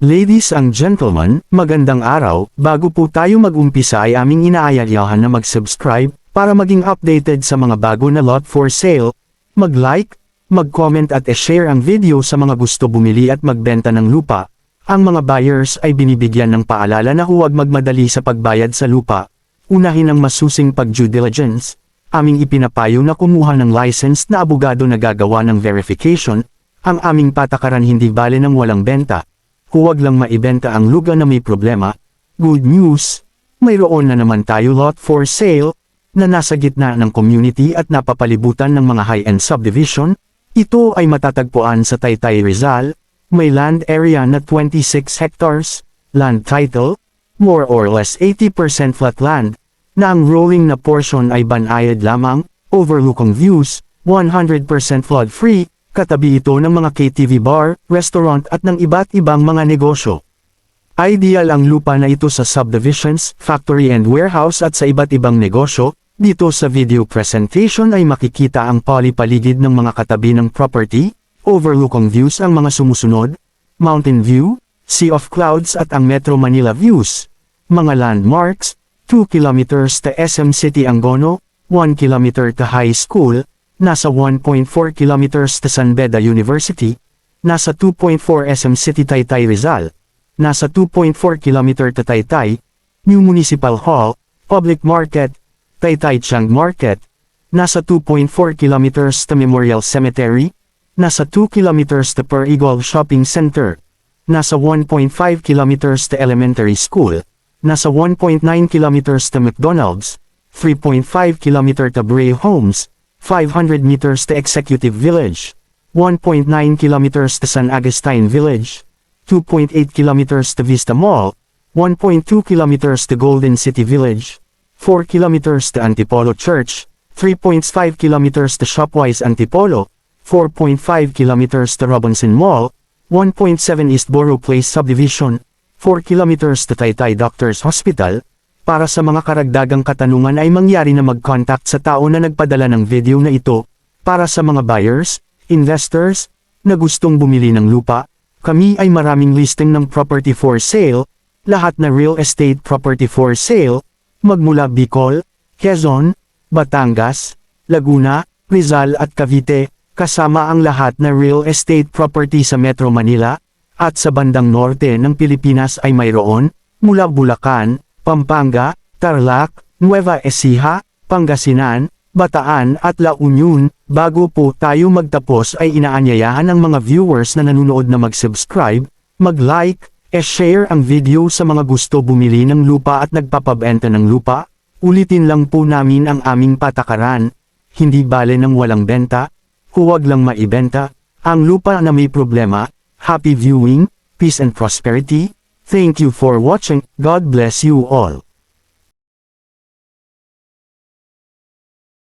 Ladies and gentlemen, magandang araw. Bago po tayo mag-umpisa ay aming inaanyayahan na mag-subscribe para maging updated sa mga bago na lot for sale, mag-like, mag-comment at i-share ang video sa mga gusto bumili at magbenta ng lupa. Ang mga buyers ay binibigyan ng paalala na huwag magmadali sa pagbayad sa lupa. Unahin ang masusing pag-due diligence. Aming ipinapayo na kumuha ng licensed na abogado na gagawa ng verification. Ang aming patakaran hindi bale ng walang benta. Huwag lang maibenta ang lugar na may problema. Good news! Mayroon na naman tayo lot for sale, na nasa gitna ng community at napapalibutan ng mga high-end subdivision. Ito ay matatagpuan sa Taytay, Rizal. May land area na 26 hectares, land title, more or less 80% flat land, na ang rolling na portion ay banayad lamang, overlooking views, 100% flood-free. Katabi ito ng mga KTV bar, restaurant at ng iba't ibang mga negosyo. Ideal ang lupa na ito sa subdivisions, factory and warehouse at sa iba't ibang negosyo. Dito sa video presentation ay makikita ang paligid ng mga katabi ng property, overlooking views ang mga sumusunod, mountain view, sea of clouds at ang Metro Manila views. Mga landmarks, 2 kilometers to SM City Angono, 1 kilometer to high school, nasa 1.4 kilometers to San Beda University, nasa 2.4 SM City Taytay Rizal, nasa 2.4 kilometer to Taytay, New Municipal Hall, Public Market, Taytay Chiang Market, nasa 2.4 kilometers to Memorial Cemetery, nasa 2 kilometers to Per Eagle Shopping Center, nasa 1.5 kilometers to Elementary School, nasa 1.9 kilometers to McDonald's, 3.5 kilometer to Bray Homes, 500 meters to Executive Village, 1.9 kilometers to San Agustin Village, 2.8 kilometers to Vista Mall, 1.2 kilometers to Golden City Village, 4 kilometers to Antipolo Church, 3.5 kilometers to Shopwise Antipolo, 4.5 kilometers to Robinson Mall, 1.7 East Borough Place Subdivision, 4 kilometers to Taytay Doctors Hospital. Para sa mga karagdagang katanungan ay mangyari na mag-contact sa tao na nagpadala ng video na ito. Para sa mga buyers, investors, na gustong bumili ng lupa, kami ay maraming listing ng property for sale, lahat na real estate property for sale, magmula Bicol, Quezon, Batangas, Laguna, Rizal at Cavite, kasama ang lahat na real estate property sa Metro Manila, at sa bandang norte ng Pilipinas ay mayroon, mula Bulacan, Pampanga, Tarlac, Nueva Ecija, Pangasinan, Bataan at La Union. Bago po tayo magtapos ay inaanyayahan ang mga viewers na nanonood na mag-subscribe, mag-like, e-share ang video sa mga gusto bumili ng lupa at nagpapabenta ng lupa. Ulitin lang po namin ang aming patakaran, hindi bale ng walang benta, huwag lang maibenta, ang lupa na may problema. Happy viewing, peace and prosperity. Thank you for watching. God bless you all.